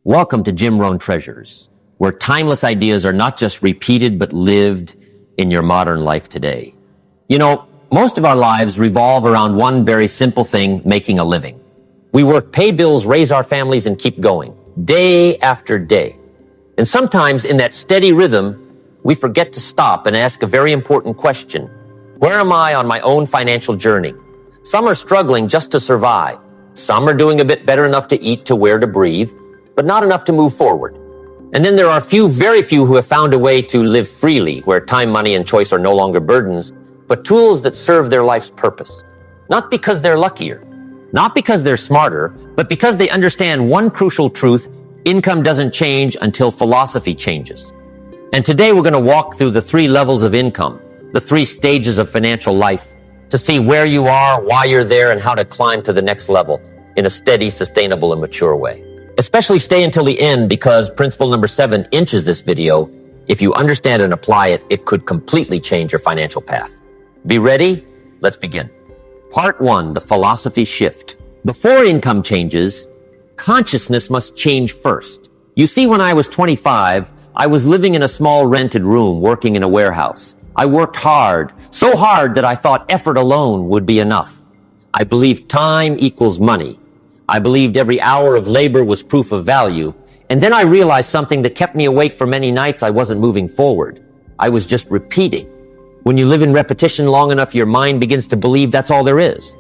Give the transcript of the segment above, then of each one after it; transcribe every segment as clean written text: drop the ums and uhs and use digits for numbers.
Welcome to Jim Rohn Treasures, where timeless ideas are not just repeated but lived in your modern life today. You know, most of our lives revolve around one very simple thing, making a living. We work, pay bills, raise our families, and keep going, day after day. And sometimes in that steady rhythm, we forget to stop and ask a very important question. Where am I on my own financial journey? Some are struggling just to survive. Some are doing a bit better enough to eat, to wear, to breathe, but not enough to move forward. And then there are very few who have found a way to live freely, where time, money, and choice are no longer burdens, but tools that serve their life's purpose. Not because they're luckier, not because they're smarter, but because they understand one crucial truth: income doesn't change until philosophy changes. And today we're going to walk through the 3 levels of income, the 3 stages of financial life, to see where you are, why you're there, and how to climb to the next level in a steady, sustainable, and mature way. Especially stay until the end, because principle number 7 inches this video. If you understand and apply it, it could completely change your financial path. Be ready? Let's begin. Part 1, the philosophy shift. Before income changes, consciousness must change first. You see, when I was 25, I was living in a small rented room, working in a warehouse. I worked hard, so hard that I thought effort alone would be enough. I believed time equals money. I believed every hour of labor was proof of value. And then I realized something that kept me awake for many nights. I wasn't moving forward. I was just repeating. When you live in repetition long enough, your mind begins to believe that's all there is.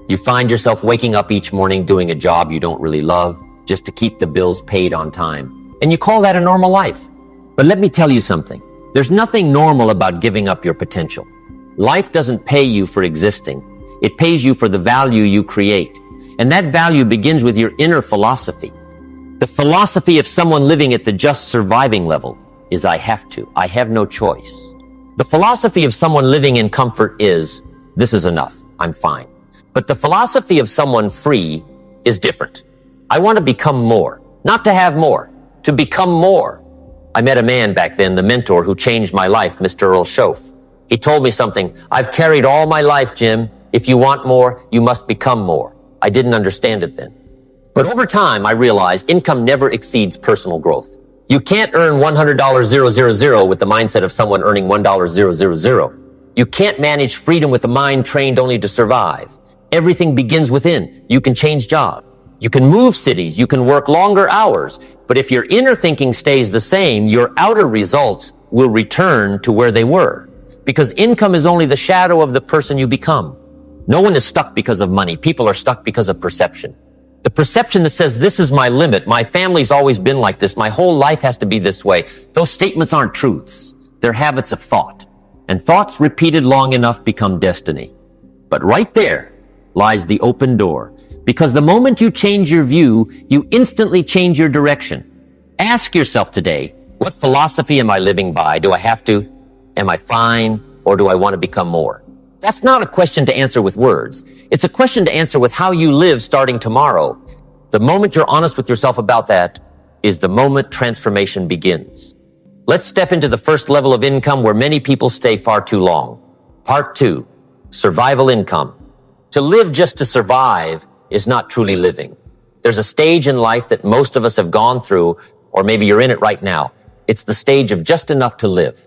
You find yourself waking up each morning doing a job you don't really love, just to keep the bills paid on time. And you call that a normal life. But let me tell you something. There's nothing normal about giving up your potential. Life doesn't pay you for existing. It pays you for the value you create. And that value begins with your inner philosophy. The philosophy of someone living at the just surviving level is I have to. I have no choice. The philosophy of someone living in comfort is this is enough. I'm fine. But the philosophy of someone free is different. I want to become more, not to have more, to become more. I met a man back then, the mentor who changed my life, Mr. Earl Schoaf. He told me something I've carried all my life, Jim. If you want more, you must become more. I didn't understand it then. But over time, I realized income never exceeds personal growth. You can't earn $100,000 with the mindset of someone earning $1,000. You can't manage freedom with a mind trained only to survive. Everything begins within. You can change jobs. You can move cities. You can work longer hours. But if your inner thinking stays the same, your outer results will return to where they were. Because income is only the shadow of the person you become. No one is stuck because of money. People are stuck because of perception. The perception that says, this is my limit. My family's always been like this. My whole life has to be this way. Those statements aren't truths. They're habits of thought. And thoughts repeated long enough become destiny. But right there lies the open door. Because the moment you change your view, you instantly change your direction. Ask yourself today, what philosophy am I living by? Do I have to? Am I fine? Or do I want to become more? That's not a question to answer with words. It's a question to answer with how you live starting tomorrow. The moment you're honest with yourself about that is the moment transformation begins. Let's step into the first level of income where many people stay far too long. Part 2, survival income. To live just to survive is not truly living. There's a stage in life that most of us have gone through, or maybe you're in it right now. It's the stage of just enough to live.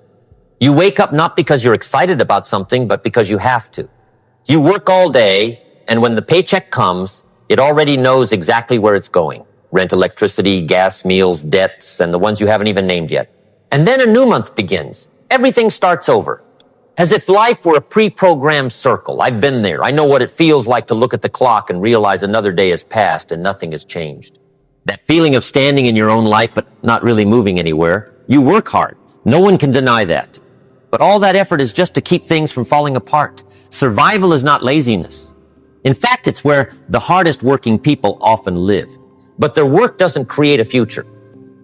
You wake up not because you're excited about something, but because you have to. You work all day, and when the paycheck comes, it already knows exactly where it's going. Rent, electricity, gas, meals, debts, and the ones you haven't even named yet. And then a new month begins. Everything starts over. As if life were a pre-programmed circle. I've been there. I know what it feels like to look at the clock and realize another day has passed and nothing has changed. That feeling of standing in your own life but not really moving anywhere. You work hard. No one can deny that. But all that effort is just to keep things from falling apart. Survival is not laziness. In fact, it's where the hardest working people often live. But their work doesn't create a future.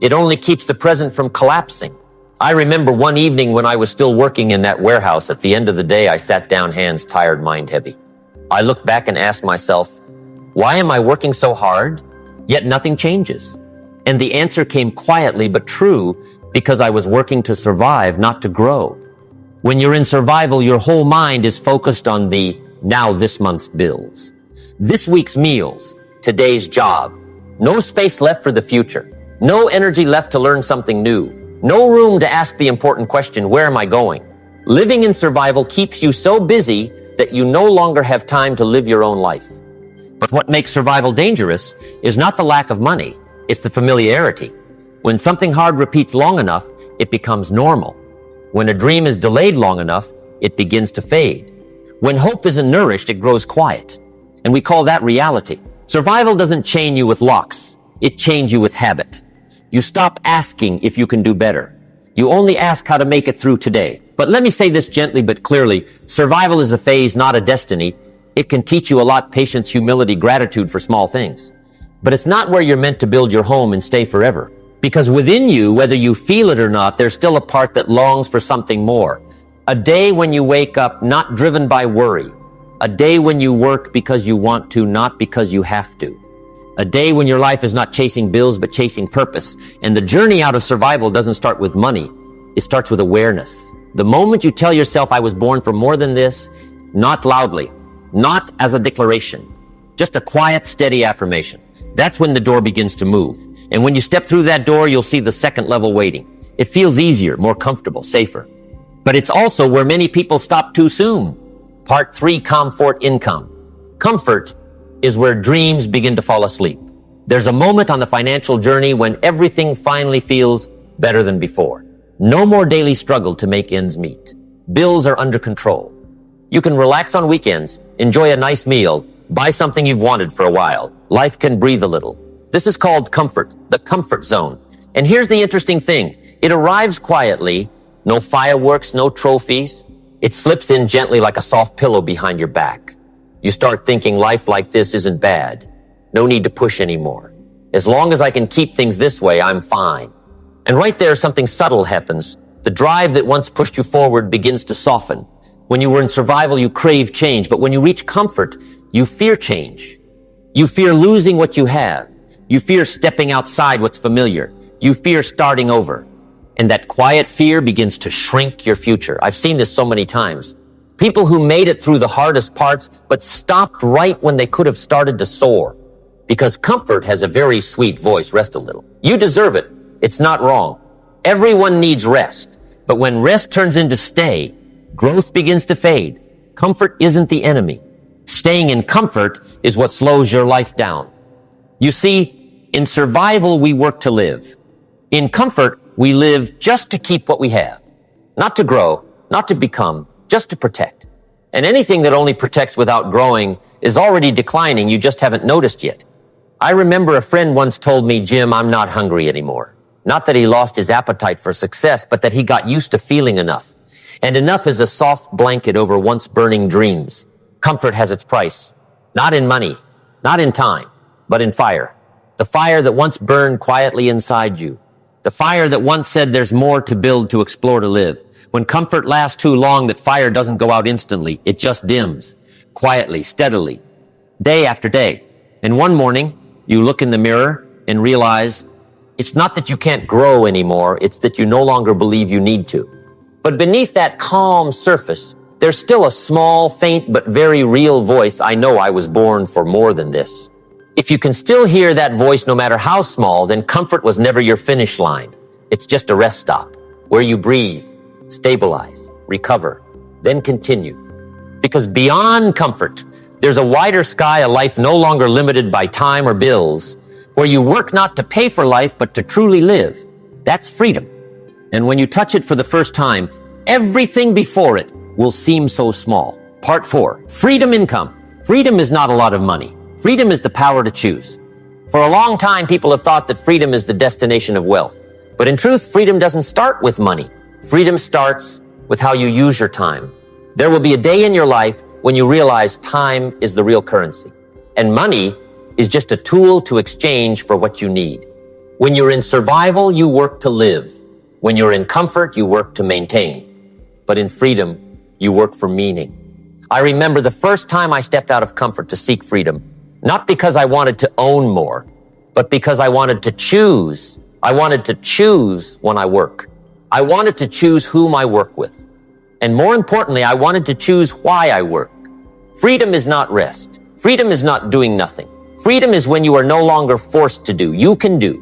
It only keeps the present from collapsing. I remember one evening when I was still working in that warehouse. At the end of the day, I sat down, hands tired, mind heavy. I looked back and asked myself, why am I working so hard, yet nothing changes? And the answer came quietly but true, because I was working to survive, not to grow. When you're in survival, your whole mind is focused on the now this month's bills, this week's meals, today's job. No space left for the future. No energy left to learn something new. No room to ask the important question, where am I going? Living in survival keeps you so busy that you no longer have time to live your own life. But what makes survival dangerous is not the lack of money, it's the familiarity. When something hard repeats long enough, it becomes normal. When a dream is delayed long enough, it begins to fade. When hope isn't nourished, it grows quiet. And we call that reality. Survival doesn't chain you with locks. It chains you with habit. You stop asking if you can do better. You only ask how to make it through today. But let me say this gently but clearly. Survival is a phase, not a destiny. It can teach you a lot: patience, humility, gratitude for small things. But it's not where you're meant to build your home and stay forever. Because within you, whether you feel it or not, there's still a part that longs for something more. A day when you wake up not driven by worry. A day when you work because you want to, not because you have to. A day when your life is not chasing bills, but chasing purpose. And the journey out of survival doesn't start with money. It starts with awareness. The moment you tell yourself, I was born for more than this, not loudly, not as a declaration, just a quiet, steady affirmation. That's when the door begins to move. And when you step through that door, you'll see the second level waiting. It feels easier, more comfortable, safer. But it's also where many people stop too soon. Part 3, comfort income. Comfort is where dreams begin to fall asleep. There's a moment on the financial journey when everything finally feels better than before. No more daily struggle to make ends meet. Bills are under control. You can relax on weekends, enjoy a nice meal, buy something you've wanted for a while. Life can breathe a little. This is called comfort, the comfort zone. And here's the interesting thing. It arrives quietly, no fireworks, no trophies. It slips in gently like a soft pillow behind your back. You start thinking life like this isn't bad. No need to push anymore. As long as I can keep things this way, I'm fine. And right there, something subtle happens. The drive that once pushed you forward begins to soften. When you were in survival, you crave change. But when you reach comfort, you fear change. You fear losing what you have. You fear stepping outside what's familiar. You fear starting over. And that quiet fear begins to shrink your future. I've seen this so many times. People who made it through the hardest parts, but stopped right when they could have started to soar. Because comfort has a very sweet voice. Rest a little. You deserve it. It's not wrong. Everyone needs rest. But when rest turns into stay, growth begins to fade. Comfort isn't the enemy. Staying in comfort is what slows your life down. You see, in survival, we work to live. In comfort, we live just to keep what we have. Not to grow, not to become, just to protect. And anything that only protects without growing is already declining. You just haven't noticed yet. I remember a friend once told me, Jim, I'm not hungry anymore. Not that he lost his appetite for success, but that he got used to feeling enough. And enough is a soft blanket over once burning dreams. Comfort has its price. Not in money, not in time, but in fire. The fire that once burned quietly inside you. The fire that once said there's more to build, to explore, to live. When comfort lasts too long, that fire doesn't go out instantly. It just dims. Quietly, steadily. Day after day. And one morning, you look in the mirror and realize it's not that you can't grow anymore. It's that you no longer believe you need to. But beneath that calm surface, there's still a small, faint, but very real voice. I know I was born for more than this. If you can still hear that voice, no matter how small, then comfort was never your finish line. It's just a rest stop where you breathe, stabilize, recover, then continue. Because beyond comfort, there's a wider sky, a life no longer limited by time or bills, where you work not to pay for life, but to truly live. That's freedom. And when you touch it for the first time, everything before it will seem so small. Part 4, freedom income. Freedom is not a lot of money. Freedom is the power to choose. For a long time, people have thought that freedom is the destination of wealth. But in truth, freedom doesn't start with money. Freedom starts with how you use your time. There will be a day in your life when you realize time is the real currency. And money is just a tool to exchange for what you need. When you're in survival, you work to live. When you're in comfort, you work to maintain. But in freedom, you work for meaning. I remember the first time I stepped out of comfort to seek freedom, not because I wanted to own more, but because I wanted to choose. I wanted to choose when I work. I wanted to choose whom I work with. And more importantly, I wanted to choose why I work. Freedom is not rest. Freedom is not doing nothing. Freedom is when you are no longer forced to do. You can do.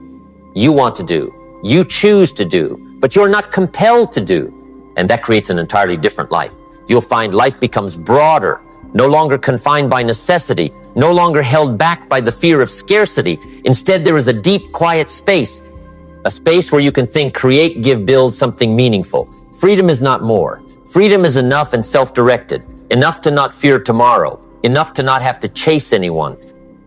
you want to do, you choose to do, but you're not compelled to do. And that creates an entirely different life. You'll find life becomes broader, no longer confined by necessity, no longer held back by the fear of scarcity. Instead, there is a deep, quiet space, a space where you can think, create, give, build something meaningful. Freedom is not more. Freedom is enough and self-directed, enough to not fear tomorrow, enough to not have to chase anyone,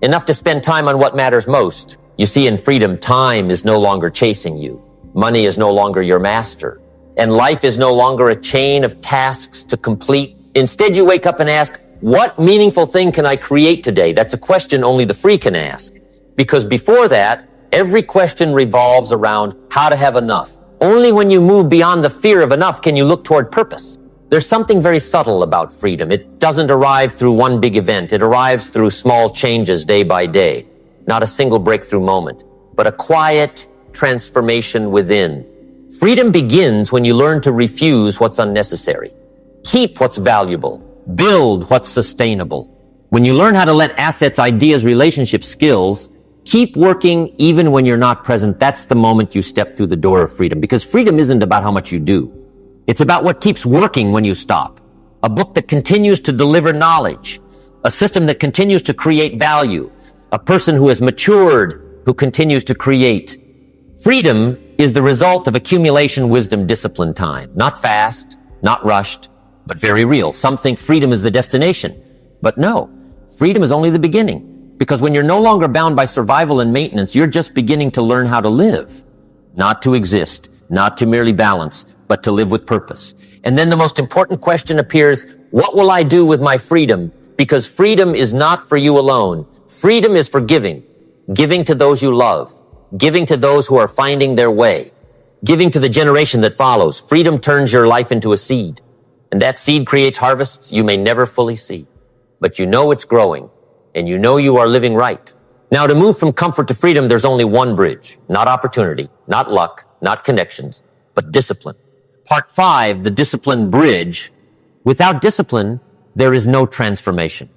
enough to spend time on what matters most. You see, in freedom, time is no longer chasing you. Money is no longer your master. And life is no longer a chain of tasks to complete. Instead, you wake up and ask, what meaningful thing can I create today? That's a question only the free can ask. Because before that, every question revolves around how to have enough. Only when you move beyond the fear of enough can you look toward purpose. There's something very subtle about freedom. It doesn't arrive through one big event. It arrives through small changes day by day. Not a single breakthrough moment, but a quiet transformation within. Freedom begins when you learn to refuse what's unnecessary. Keep what's valuable. Build what's sustainable. When you learn how to let assets, ideas, relationships, skills keep working even when you're not present, that's the moment you step through the door of freedom. Because freedom isn't about how much you do. It's about what keeps working when you stop. A book that continues to deliver knowledge. A system that continues to create value. A person who has matured, who continues to create. Freedom is the result of accumulation, wisdom, discipline, time. Not fast, not rushed, but very real. Some think freedom is the destination. But no, freedom is only the beginning. Because when you're no longer bound by survival and maintenance, you're just beginning to learn how to live. Not to exist, not to merely balance, but to live with purpose. And then the most important question appears, what will I do with my freedom? Because freedom is not for you alone. Freedom is for giving. Giving to those you love. Giving to those who are finding their way. Giving to the generation that follows. Freedom turns your life into a seed. And that seed creates harvests you may never fully see. But you know it's growing. And you know you are living right. Now, to move from comfort to freedom, there's only one bridge. Not opportunity, not luck, not connections, but discipline. Part 5, the discipline bridge. Without discipline, there is no transformation.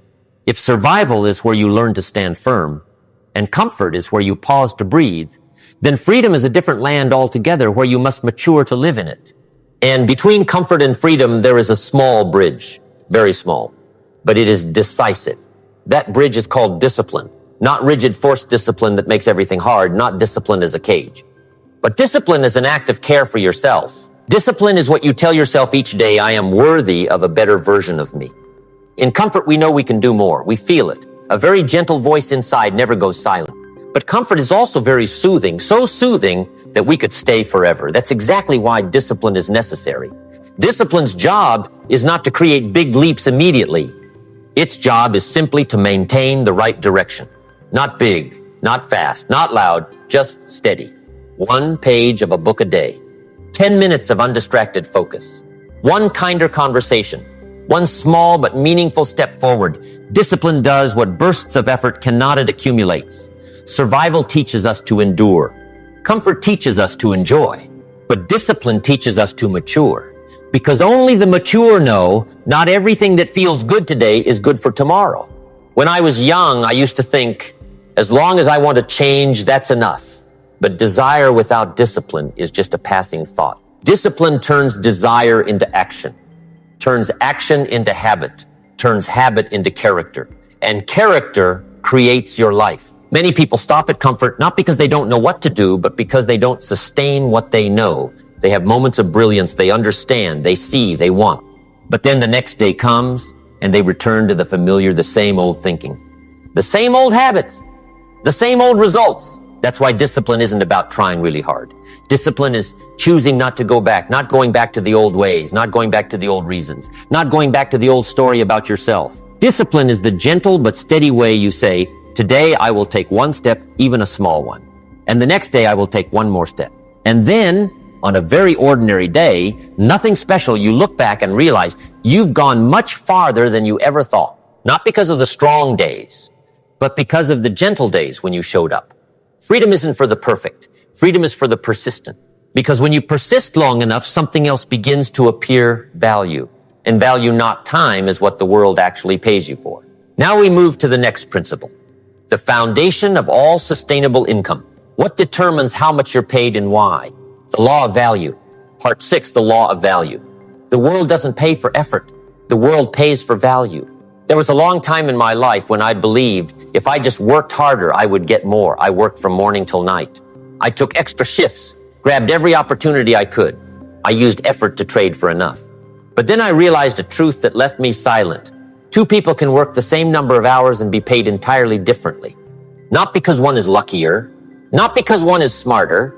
If survival is where you learn to stand firm, and comfort is where you pause to breathe, then freedom is a different land altogether where you must mature to live in it. And between comfort and freedom, there is a small bridge, very small, but it is decisive. That bridge is called discipline, not rigid forced discipline that makes everything hard, not discipline as a cage. But discipline is an act of care for yourself. Discipline is what you tell yourself each day, I am worthy of a better version of me. In comfort, we know we can do more. We feel it. A very gentle voice inside never goes silent. But comfort is also very soothing, so soothing that we could stay forever. That's exactly why discipline is necessary. Discipline's job is not to create big leaps immediately. Its job is simply to maintain the right direction. Not big, not fast, not loud, just steady. 1 page of a book a day. 10 minutes of undistracted focus. 1 kinder conversation. 1 small but meaningful step forward. Discipline does what bursts of effort cannot. It accumulates. Survival teaches us to endure. Comfort teaches us to enjoy. But discipline teaches us to mature. Because only the mature know not everything that feels good today is good for tomorrow. When I was young, I used to think, as long as I want to change, that's enough. But desire without discipline is just a passing thought. Discipline turns desire into action, turns action into habit, turns habit into character. And character creates your life. Many people stop at comfort not because they don't know what to do, but because they don't sustain what they know. They have moments of brilliance, they understand, they see, they want. But then the next day comes, and they return to the familiar, the same old thinking. The same old habits, the same old results. That's why discipline isn't about trying really hard. Discipline is choosing not to go back, not going back to the old ways, not going back to the old reasons, not going back to the old story about yourself. Discipline is the gentle but steady way you say, today I will take 1 step, even a small one. And the next day I will take 1 more step. And then, on a very ordinary day, nothing special, you look back and realize you've gone much farther than you ever thought. Not because of the strong days, but because of the gentle days when you showed up. Freedom isn't for the perfect. Freedom is for the persistent. Because when you persist long enough, something else begins to appear value. And value, not time, is what the world actually pays you for. Now we move to the next principle. The foundation of all sustainable income. What determines how much you're paid and why? The law of value. Part 6, the law of value. The world doesn't pay for effort. The world pays for value. There was a long time in my life when I believed if I just worked harder, I would get more. I worked from morning till night. I took extra shifts, grabbed every opportunity I could. I used effort to trade for enough. But then I realized a truth that left me silent. Two people can work the same number of hours and be paid entirely differently. Not because one is luckier, not because one is smarter,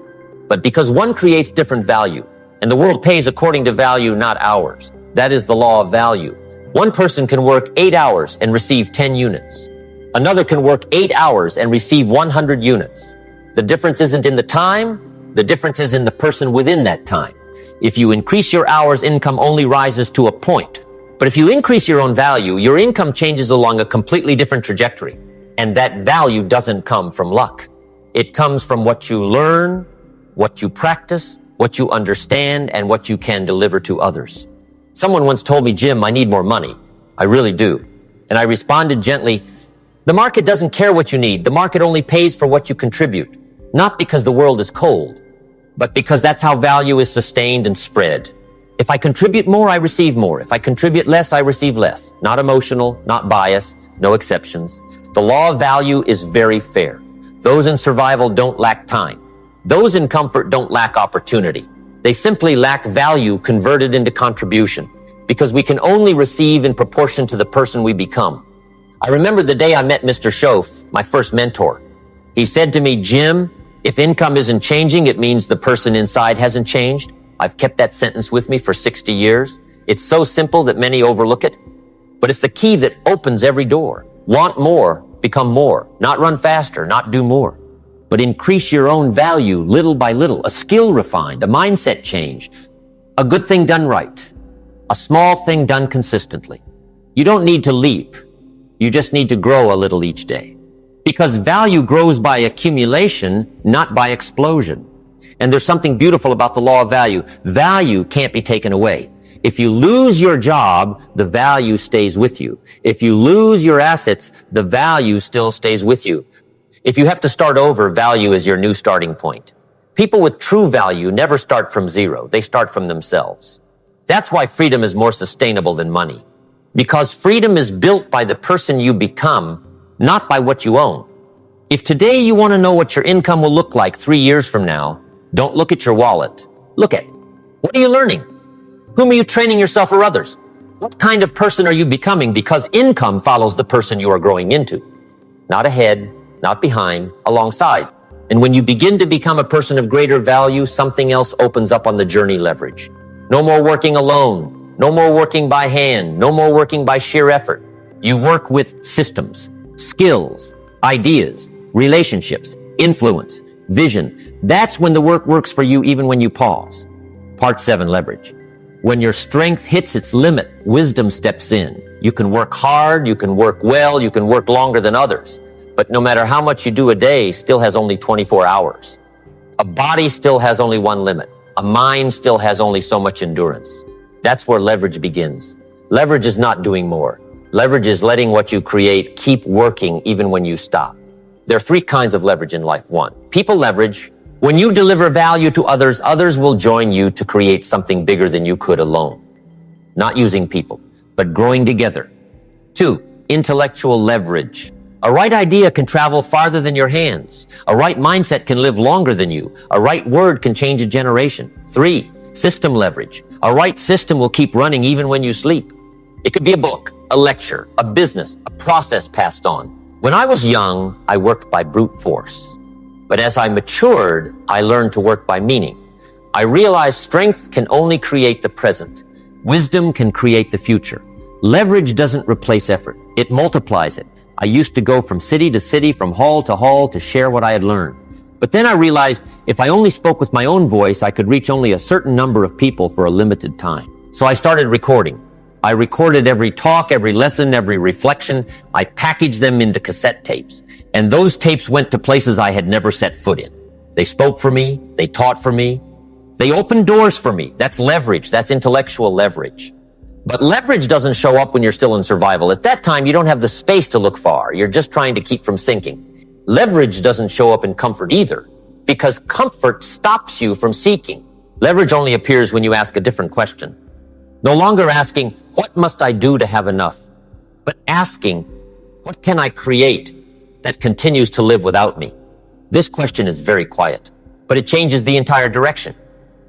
but because one creates different value. And the world pays according to value, not hours. That is the law of value. One person can work 8 hours and receive 10 units. Another can work 8 hours and receive 100 units. The difference isn't in the time, the difference is in the person within that time. If you increase your hours, income only rises to a point. But if you increase your own value, your income changes along a completely different trajectory. And that value doesn't come from luck. It comes from what you learn, what you practice, what you understand, and what you can deliver to others. Someone once told me, Jim, I need more money. I really do. And I responded gently, the market doesn't care what you need. The market only pays for what you contribute. Not because the world is cold, but because that's how value is sustained and spread. If I contribute more, I receive more. If I contribute less, I receive less. Not emotional, not biased, no exceptions. The law of value is very fair. Those in survival don't lack time. Those in comfort don't lack opportunity. They simply lack value converted into contribution, because we can only receive in proportion to the person we become. I remember the day I met Mr. Schoaf, my first mentor. He said to me, Jim, if income isn't changing, it means the person inside hasn't changed. I've kept that sentence with me for 60 years. It's so simple that many overlook it, but it's the key that opens every door. Want more, become more. Not run faster, not do more, but increase your own value little by little. A skill refined, a mindset change, a good thing done right, a small thing done consistently. You don't need to leap. You just need to grow a little each day. Because value grows by accumulation, not by explosion. And there's something beautiful about the law of value. Value can't be taken away. If you lose your job, the value stays with you. If you lose your assets, the value still stays with you. If you have to start over, value is your new starting point. People with true value never start from zero. They start from themselves. That's why freedom is more sustainable than money. Because freedom is built by the person you become, not by what you own. If today you want to know what your income will look like 3 years from now, don't look at your wallet. Look at, what are you learning? Whom are you training yourself or others? What kind of person are you becoming? Because income follows the person you are growing into. Not ahead, not behind, alongside. And when you begin to become a person of greater value, something else opens up on the journey leverage. No more working alone. No more working by hand. No more working by sheer effort. You work with systems, skills, ideas, relationships, influence, vision. That's when the work works for you even when you pause. Part 7, leverage. When your strength hits its limit, wisdom steps in. You can work hard, you can work well, you can work longer than others. But no matter how much you do a day, still has only 24 hours. A body still has only one limit. A mind still has only so much endurance. That's where leverage begins. Leverage is not doing more. Leverage is letting what you create keep working even when you stop. There are 3 kinds of leverage in life. 1, people leverage. When you deliver value to others, others will join you to create something bigger than you could alone. Not using people, but growing together. 2, intellectual leverage. A right idea can travel farther than your hands. A right mindset can live longer than you. A right word can change a generation. 3, system leverage. A right system will keep running even when you sleep. It could be a book, a lecture, a business, a process passed on. When I was young, I worked by brute force. But as I matured, I learned to work by meaning. I realized strength can only create the present. Wisdom can create the future. Leverage doesn't replace effort. It multiplies it. I used to go from city to city, from hall to share what I had learned. But then I realized if I only spoke with my own voice, I could reach only a certain number of people for a limited time. So I started recording. I recorded every talk, every lesson, every reflection. I packaged them into cassette tapes. And those tapes went to places I had never set foot in. They spoke for me. They taught for me. They opened doors for me. That's leverage. That's intellectual leverage. But leverage doesn't show up when you're still in survival. At that time, you don't have the space to look far. You're just trying to keep from sinking. Leverage doesn't show up in comfort either. because comfort stops you from seeking. Leverage only appears when you ask a different question. No longer asking, what must I do to have enough? But asking, what can I create that continues to live without me? This question is very quiet, but it changes the entire direction.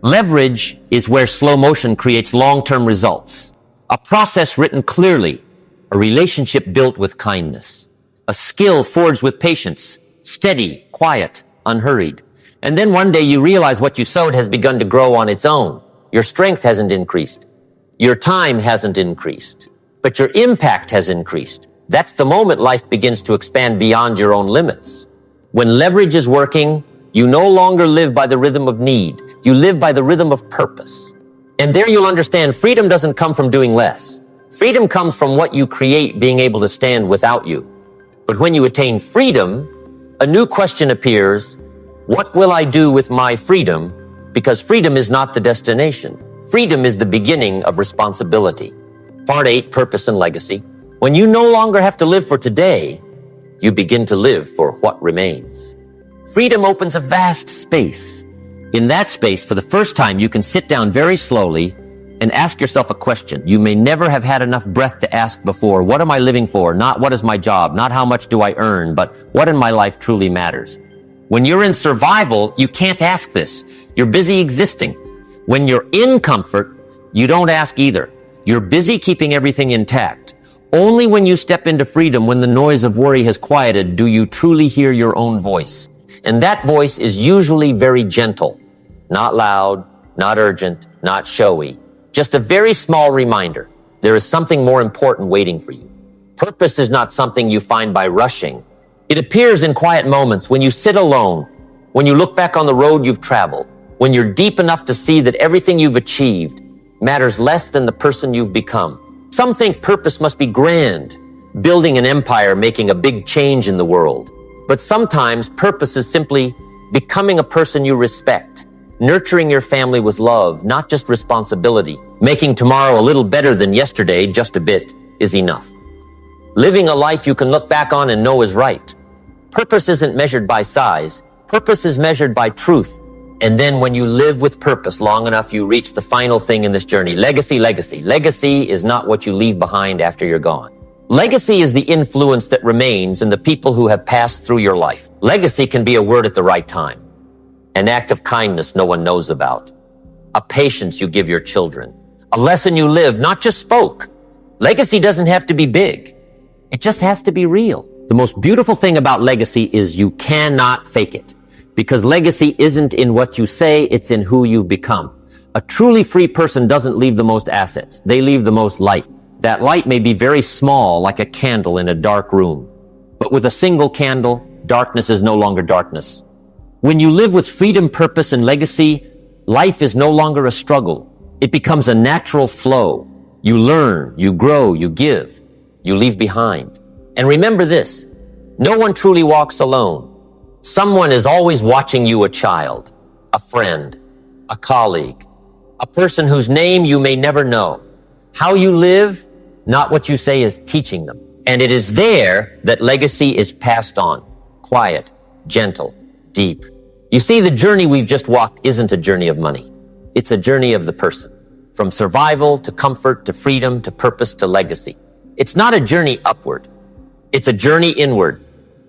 Leverage is where slow motion creates long-term results. A process written clearly, a relationship built with kindness, a skill forged with patience, steady, quiet, unhurried. And then one day you realize what you sowed has begun to grow on its own. Your strength hasn't increased. Your time hasn't increased, but your impact has increased. That's the moment life begins to expand beyond your own limits. When leverage is working, you no longer live by the rhythm of need. You live by the rhythm of purpose. And there you'll understand freedom doesn't come from doing less. Freedom comes from what you create being able to stand without you. But when you attain freedom, a new question appears. What will I do with my freedom? Because freedom is not the destination. Freedom is the beginning of responsibility. Part 8, Purpose and Legacy. When you no longer have to live for today, you begin to live for what remains. Freedom opens a vast space. In that space, for the first time, you can sit down very slowly and ask yourself a question. You may never have had enough breath to ask before. What am I living for? Not what is my job, not how much do I earn, but what in my life truly matters. When you're in survival, you can't ask this. You're busy existing. When you're in comfort, you don't ask either. You're busy keeping everything intact. Only when you step into freedom, when the noise of worry has quieted, do you truly hear your own voice. And that voice is usually very gentle, not loud, not urgent, not showy. Just a very small reminder. There is something more important waiting for you. Purpose is not something you find by rushing. It appears in quiet moments when you sit alone, when you look back on the road you've traveled, when you're deep enough to see that everything you've achieved matters less than the person you've become. Some think purpose must be grand, building an empire, making a big change in the world. But sometimes purpose is simply becoming a person you respect, nurturing your family with love, not just responsibility. Making tomorrow a little better than yesterday, just a bit, is enough. Living a life you can look back on and know is right. Purpose isn't measured by size. Purpose is measured by truth. And then when you live with purpose long enough, you reach the final thing in this journey. Legacy, legacy. Legacy is not what you leave behind after you're gone. Legacy is the influence that remains in the people who have passed through your life. Legacy can be a word at the right time, an act of kindness no one knows about, a patience you give your children, a lesson you live, not just spoke. Legacy doesn't have to be big. It just has to be real. The most beautiful thing about legacy is you cannot fake it. Because legacy isn't in what you say, it's in who you've become. A truly free person doesn't leave the most assets. They leave the most light. That light may be very small, like a candle in a dark room. But with a single candle, darkness is no longer darkness. When you live with freedom, purpose, and legacy, life is no longer a struggle. It becomes a natural flow. You learn, you grow, you give, you leave behind. And remember this, no one truly walks alone. Someone is always watching you, a child, a friend, a colleague, a person whose name you may never know. How you live, not what you say, is teaching them. And it is there that legacy is passed on. Quiet, gentle, deep. You see, the journey we've just walked isn't a journey of money. It's a journey of the person. From survival to comfort to freedom to purpose to legacy. It's not a journey upward. It's a journey inward.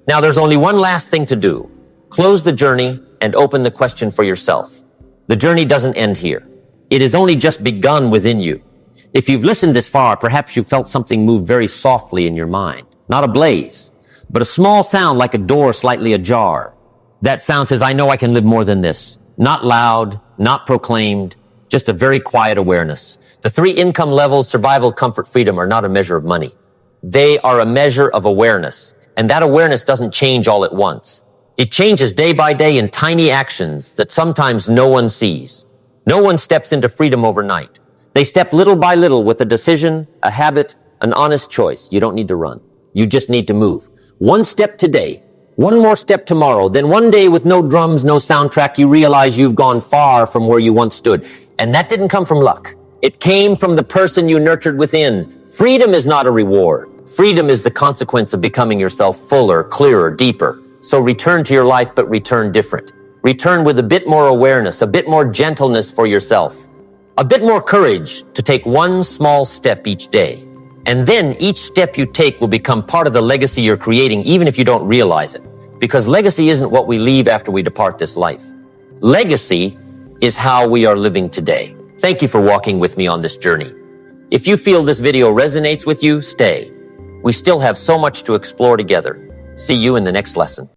Now, there's only one last thing to do. Close the journey and open the question for yourself. The journey doesn't end here. It has only just begun within you. If you've listened this far, perhaps you felt something move very softly in your mind. Not a blaze, but a small sound like a door slightly ajar. That sound says, I know I can live more than this. Not loud, not proclaimed, just a very quiet awareness. The 3 income levels, survival, comfort, freedom, are not a measure of money. They are a measure of awareness. And that awareness doesn't change all at once. It changes day by day in tiny actions that sometimes no one sees. No one steps into freedom overnight. They step little by little with a decision, a habit, an honest choice. You don't need to run. You just need to move. One step today, one more step tomorrow. Then one day with no drums, no soundtrack, you realize you've gone far from where you once stood. And that didn't come from luck. It came from the person you nurtured within. Freedom is not a reward. Freedom is the consequence of becoming yourself fuller, clearer, deeper. So return to your life, but return different. return with a bit more awareness, a bit more gentleness for yourself, a bit more courage to take one small step each day. And then each step you take will become part of the legacy you're creating, even if you don't realize it. Because legacy isn't what we leave after we depart this life. Legacy is how we are living today. Thank you for walking with me on this journey. If you feel this video resonates with you, stay. We still have so much to explore together. See you in the next lesson.